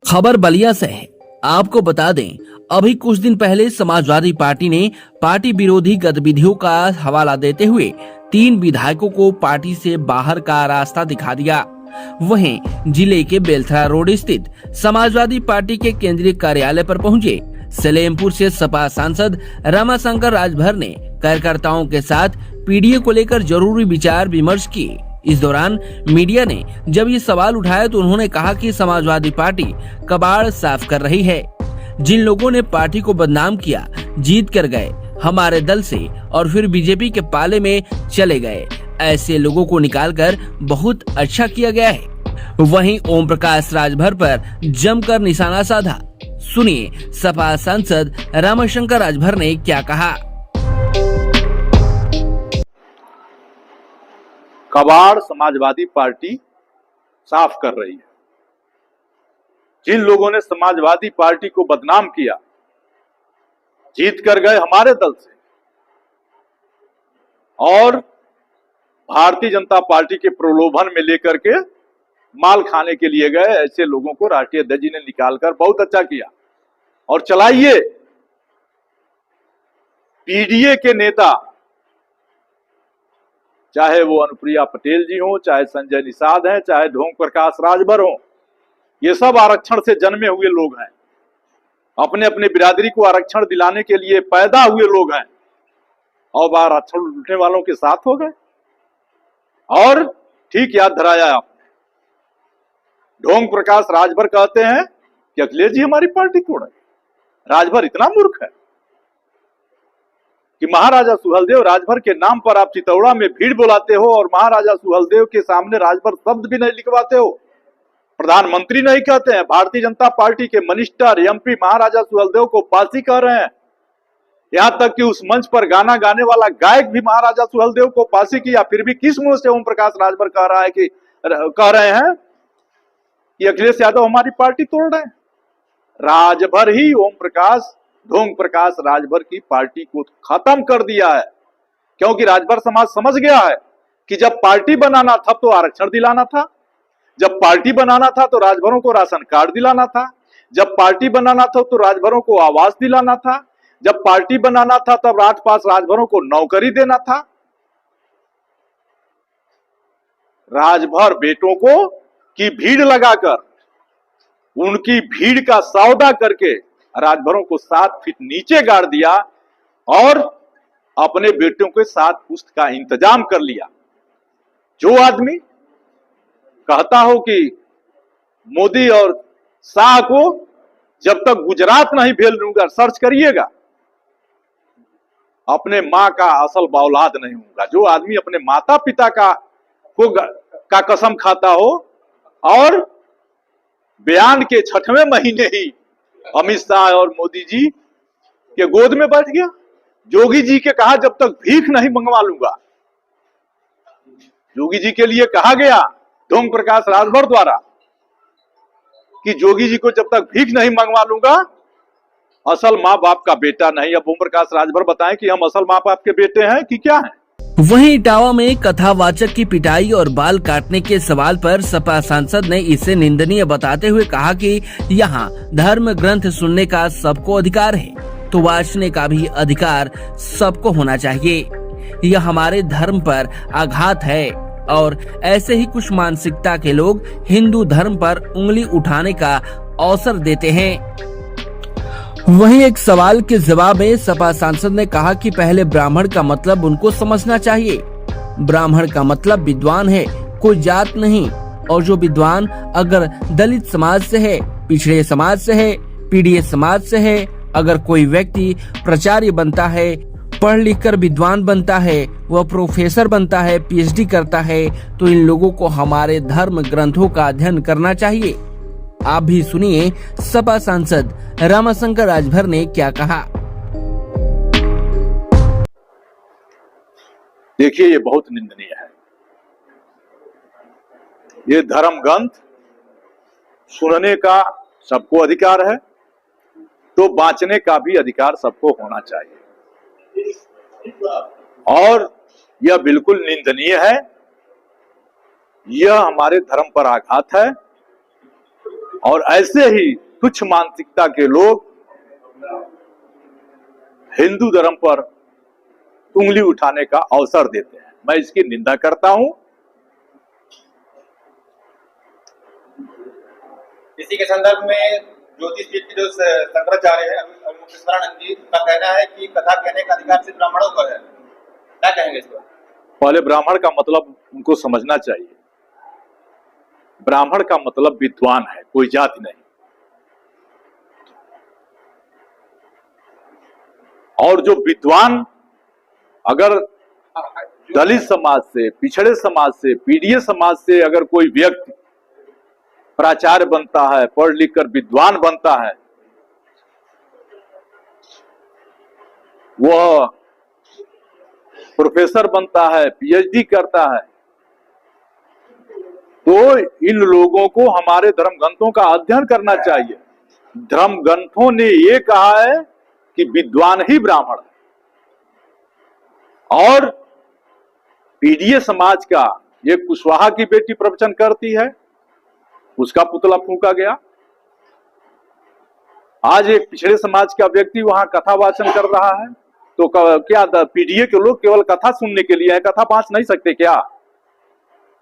खबर बलिया से है। आपको बता दें, अभी कुछ दिन पहले समाजवादी पार्टी ने पार्टी विरोधी गतिविधियों का हवाला देते हुए 3 विधायकों को पार्टी से बाहर का रास्ता दिखा दिया। वहीं जिले के बेलथरा रोड स्थित समाजवादी पार्टी के केंद्रीय कार्यालय पर पहुंचे सलेमपुर से सपा सांसद रामाशंकर राजभर ने कार्यकर्ताओं के साथ पीडीए को लेकर जरूरी विचार विमर्श किए। इस दौरान मीडिया ने जब ये सवाल उठाया तो उन्होंने कहा कि समाजवादी पार्टी कबाड़ साफ कर रही है। जिन लोगों ने पार्टी को बदनाम किया, जीत कर गए हमारे दल से और फिर बीजेपी के पाले में चले गए, ऐसे लोगों को निकालकर बहुत अच्छा किया गया है। वहीं ओम प्रकाश राजभर पर जमकर निशाना साधा। सुनिए सपा सांसद रामाशंकर राजभर ने क्या कहा। कबाड़ समाजवादी पार्टी साफ कर रही है। जिन लोगों ने समाजवादी पार्टी को बदनाम किया, जीत कर गए हमारे दल से और भारतीय जनता पार्टी के प्रलोभन में लेकर के माल खाने के लिए गए, ऐसे लोगों को राष्ट्रीय अध्यक्ष जी ने निकालकर बहुत अच्छा किया। और चलाइए, पीडीए के नेता, चाहे वो अनुप्रिया पटेल जी हो, चाहे संजय निषाद हैं, चाहे ढोंग प्रकाश राजभर हो, ये सब आरक्षण से जन्मे हुए लोग हैं। अपने अपने बिरादरी को आरक्षण दिलाने के लिए पैदा हुए लोग हैं और आरक्षण लूटने वालों के साथ हो गए। और ठीक याद धराया आपने। ढोंग प्रकाश राजभर कहते हैं कि अखिलेश जी हमारी पार्टी तोड़े। राजभर इतना मूर्ख है कि महाराजा सुहेलदेव राजभर के नाम पर आप चितौड़ा में भीड़ बुलाते हो और महाराजा सुहेलदेव के सामने राजभर शब्द भी नहीं लिखवाते हो। प्रधानमंत्री नहीं कहते हैं, भारतीय जनता पार्टी के मिनिस्टर एमपी महाराजा सुहेलदेव को पासी कह रहे हैं। यहां तक कि उस मंच पर गाना गाने वाला गायक भी महाराजा सुहेलदेव को पासी किया। फिर भी किस मुंह से ओम प्रकाश राजभर कह रहे हैं कि अखिलेश यादव हमारी पार्टी तोड़ रहे हैं। राजभर ही ढोंग प्रकाश राजभर की पार्टी को खत्म कर दिया है, क्योंकि राजभर समाज समझ गया है कि जब पार्टी बनाना था तो आरक्षण दिलाना था, जब पार्टी बनाना था तो राजभरों को राशन कार्ड दिलाना था, जब पार्टी बनाना था तो राजभरों को आवास दिलाना था, जब पार्टी बनाना था तब राजपास राजभरों को नौकरी देना था। राजभर बेटों को की भीड़ लगाकर, उनकी भीड़ का सौदा करके राजभरों को 7 फीट नीचे गाड़ दिया और अपने बेटों के 7 पुश्त का इंतजाम कर लिया। जो आदमी कहता हो कि मोदी और शाह को जब तक गुजरात नहीं भेज लूंगा, सर्च करिएगा, अपने मां का असल औलाद नहीं होगा। जो आदमी अपने माता पिता का कसम खाता हो और बयान के 6वें महीने ही अमित शाह और मोदी जी के गोद में बैठ गया। जोगी जी के कहा जब तक भीख नहीं मंगवा लूंगा, जोगी जी के लिए कहा गया ढोंग प्रकाश राजभर द्वारा कि जोगी जी को जब तक भीख नहीं मंगवा लूंगा, असल माँ बाप का बेटा नहीं। अब ओम प्रकाश राजभर बताएं कि हम असल माँ बाप के बेटे हैं कि क्या हैं? वहीं इटावा में कथावाचक की पिटाई और बाल काटने के सवाल पर सपा सांसद ने इसे निंदनीय बताते हुए कहा कि यहाँ धर्म ग्रंथ सुनने का सबको अधिकार है, तो वाचने का भी अधिकार सबको होना चाहिए। यह हमारे धर्म पर आघात है और ऐसे ही कुछ मानसिकता के लोग हिंदू धर्म पर उंगली उठाने का अवसर देते हैं। वहीं एक सवाल के जवाब में सपा सांसद ने कहा कि पहले ब्राह्मण का मतलब उनको समझना चाहिए। ब्राह्मण का मतलब विद्वान है, कोई जात नहीं। और जो विद्वान अगर दलित समाज से है, पिछड़े समाज से है, पीडीए समाज से है, अगर कोई व्यक्ति प्राचार्य बनता है, पढ़ लिख कर विद्वान बनता है, वह प्रोफेसर बनता है, पीएचडी करता है, तो इन लोगों को हमारे धर्म ग्रंथों का अध्ययन करना चाहिए। आप भी सुनिए सपा सांसद रामाशंकर राजभर ने क्या कहा। देखिए, ये बहुत निंदनीय है। ये धर्म ग्रंथ सुनने का सबको अधिकार है, तो बांचने का भी अधिकार सबको होना चाहिए। और यह बिल्कुल निंदनीय है। यह हमारे धर्म पर आघात है और ऐसे ही तुच्छ मानसिकता के लोग हिंदू धर्म पर उंगली उठाने का अवसर देते हैं। मैं इसकी निंदा करता हूं। इसी के संदर्भ में ज्योतिष पीठ के जो शंकराचार्य है अभिमुक्तेश्वरानंद जी का कहना है कि कथा कहने का अधिकार सिर्फ ब्राह्मणों को है। क्या कहेंगे इस पर? पहले ब्राह्मण का मतलब उनको समझना चाहिए। ब्राह्मण का मतलब विद्वान है, कोई जाति नहीं। और जो विद्वान अगर दलित समाज से, पिछड़े समाज से, पीड़ित समाज से अगर कोई व्यक्ति प्राचार्य बनता है, पढ़ लिख कर विद्वान बनता है, वह प्रोफेसर बनता है, पीएचडी करता है, तो इन लोगों को हमारे धर्म ग्रंथों का अध्ययन करना चाहिए। धर्म ग्रंथों ने ये कहा है कि विद्वान ही ब्राह्मण है। और पीड़ित समाज का ये कुशवाहा की बेटी प्रवचन करती है, उसका पुतला फूंका गया। आज एक पिछड़े समाज का व्यक्ति वहां कथा वाचन कर रहा है, तो क्या पीडीए के लोग केवल कथा सुनने के लिए है, कथा बांच नहीं सकते क्या?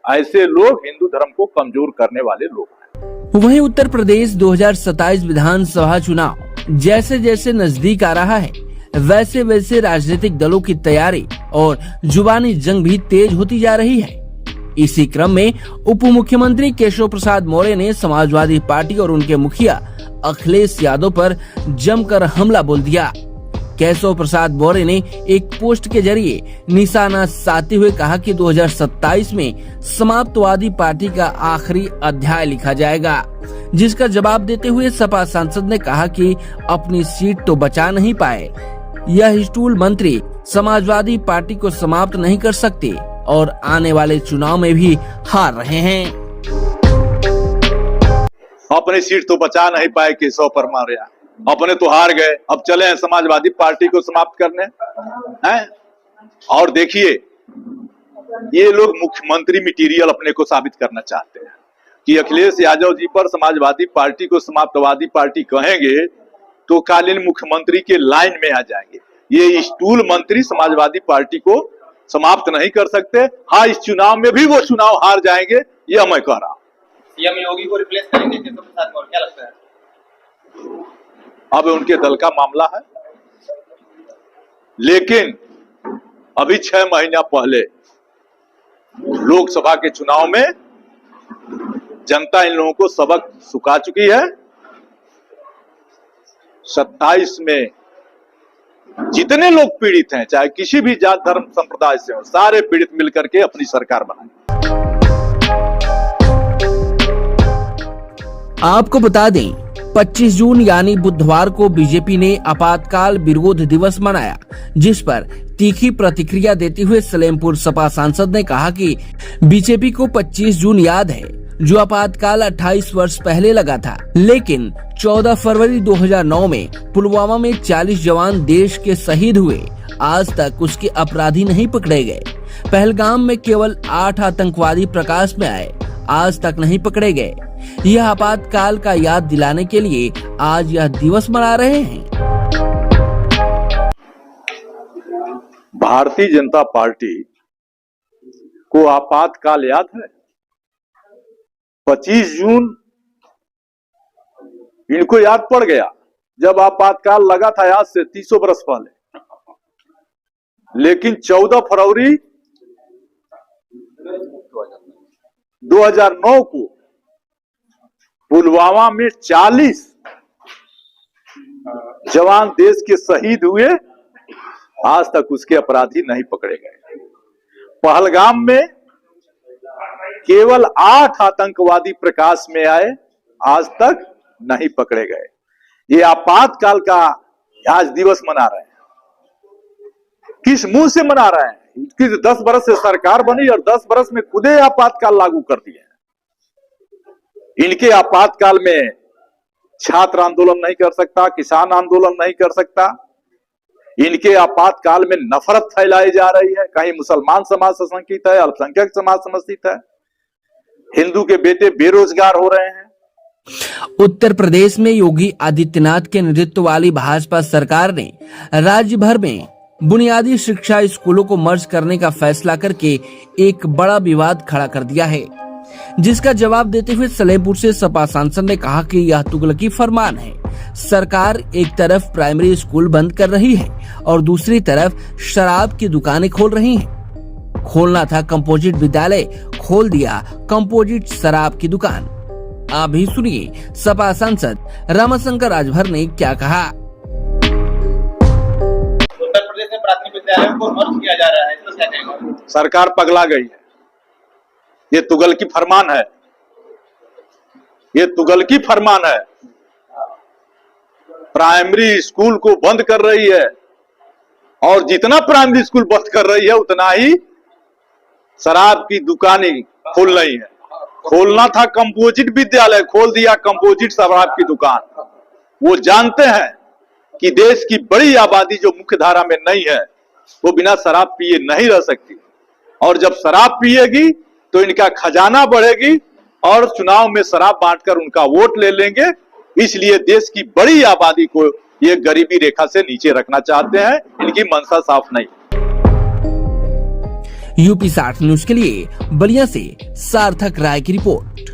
ऐसे लोग हिंदू धर्म को कमजोर करने वाले लोग हैं। वहीं उत्तर प्रदेश 2027 विधानसभा चुनाव जैसे जैसे नजदीक आ रहा है, वैसे वैसे राजनीतिक दलों की तैयारी और जुबानी जंग भी तेज होती जा रही है। इसी क्रम में उप मुख्यमंत्री केशव प्रसाद मौर्य ने समाजवादी पार्टी और उनके मुखिया अखिलेश यादव पर जमकर हमला बोल दिया। केशव प्रसाद मौर्य ने एक पोस्ट के जरिए निशाना साधते हुए कहा कि 2027 में समाप्तवादी पार्टी का आखिरी अध्याय लिखा जाएगा, जिसका जवाब देते हुए सपा सांसद ने कहा कि अपनी सीट तो बचा नहीं पाए, यह स्टूल मंत्री समाजवादी पार्टी को समाप्त नहीं कर सकते और आने वाले चुनाव में भी हार रहे हैं। अपनी सीट तो बचा नहीं पाए केशव परमार, अपने तो हार गए, अब चले हैं समाजवादी पार्टी को समाप्त करने हैं। और देखिए, ये लोग मुख्यमंत्री मटेरियल अपने को साबित करना चाहते हैं कि अखिलेश यादव जी पर समाजवादी पार्टी को समाप्तवादी पार्टी कहेंगे तो कालीन मुख्यमंत्री के लाइन में आ जाएंगे। ये स्टूल मंत्री समाजवादी पार्टी को समाप्त नहीं कर सकते। हाँ, इस चुनाव में भी वो चुनाव हार जाएंगे, यह मैं कह रहा हूँ। सीएम योगी को रिप्लेस करेंगे केशव प्रसाद मौर्य, क्या लगता है? अब उनके दल का मामला है, लेकिन अभी 6 महीना पहले लोकसभा के चुनाव में जनता इन लोगों को सबक सिखा चुकी है। 27 में जितने लोग पीड़ित हैं, चाहे किसी भी जात धर्म संप्रदाय से हो, सारे पीड़ित मिलकर के अपनी सरकार बनाए। आपको बता दें, 25 जून यानी बुधवार को बीजेपी ने आपातकाल विरोध दिवस मनाया, जिस पर तीखी प्रतिक्रिया देते हुए सलेमपुर सपा सांसद ने कहा कि बीजेपी को 25 जून याद है, जो आपातकाल 28 वर्ष पहले लगा था, लेकिन 14 फरवरी 2009 में पुलवामा में 40 जवान देश के शहीद हुए, आज तक उसके अपराधी नहीं पकड़े गए। पहलगाम में केवल 8 आतंकवादी प्रकाश में आए, आज तक नहीं पकड़े गए। यह आपातकाल का याद दिलाने के लिए आज यह दिवस मना रहे हैं। भारतीय जनता पार्टी को आपातकाल याद है? 25 जून इनको याद पड़ गया जब आपातकाल लगा था, आज से 300 बरस पहले। लेकिन 14 फरवरी 2009 को पुलवामा में 40 जवान देश के शहीद हुए, आज तक उसके अपराधी नहीं पकड़े गए। पहलगाम में केवल 8 आतंकवादी प्रकाश में आए, आज तक नहीं पकड़े गए। ये आपातकाल का आज दिवस मना रहे हैं। किस मुंह से मना रहे हैं? कि 10 बरस से सरकार बनी और 10 बरस में खुद ही आपातकाल लागू कर दिए। इनके आपातकाल में छात्र आंदोलन नहीं कर सकता, किसान आंदोलन नहीं कर सकता। इनके आपातकाल में नफरत फैलाई जा रही है, कहीं मुसलमान समाज से शंकित है, अल्पसंख्यक समाज समर्थित है, हिंदू के बेटे बेरोजगार हो रहे हैं, उत्तर प्रदेश में योगी आदित्यनाथ के नेतृत्व वाली भाजपा सरकार ने राज्य भर में बुनियादी शिक्षा स्कूलों को मर्ज करने का फैसला करके एक बड़ा विवाद खड़ा कर दिया है, जिसका जवाब देते हुए सलेमपुर से सपा सांसद ने कहा कि यह तुगलकी फरमान है। सरकार एक तरफ प्राइमरी स्कूल बंद कर रही है और दूसरी तरफ शराब की दुकानें खोल रही हैं। खोलना था कंपोजिट विद्यालय, खोल दिया कंपोजिट शराब की दुकान। आप भी सुनिए सपा सांसद रामाशंकर राजभर ने क्या कहा। उत्तर प्रदेश में प्राथमिक विद्यालयों को मर्ज किया जा रहा है, इसमें क्या कहेंगे? सरकार पगला गई है। ये तुगलकी फरमान है, ये तुगलकी फरमान है। प्राइमरी स्कूल को बंद कर रही है और जितना प्राइमरी स्कूल बंद कर रही है उतना ही शराब की दुकानें खोल रही है। खोलना था कंपोजिट विद्यालय, खोल दिया कंपोजिट शराब की दुकान। वो जानते हैं कि देश की बड़ी आबादी जो मुख्य धारा में नहीं है वो बिना शराब पिए नहीं रह सकती, और जब शराब पिएगी तो इनका खजाना बढ़ेगी और चुनाव में शराब बांटकर उनका वोट ले लेंगे। इसलिए देश की बड़ी आबादी को ये गरीबी रेखा से नीचे रखना चाहते हैं। इनकी मंशा साफ नहीं। यूपी 60 न्यूज के लिए बलिया से सार्थक राय की रिपोर्ट।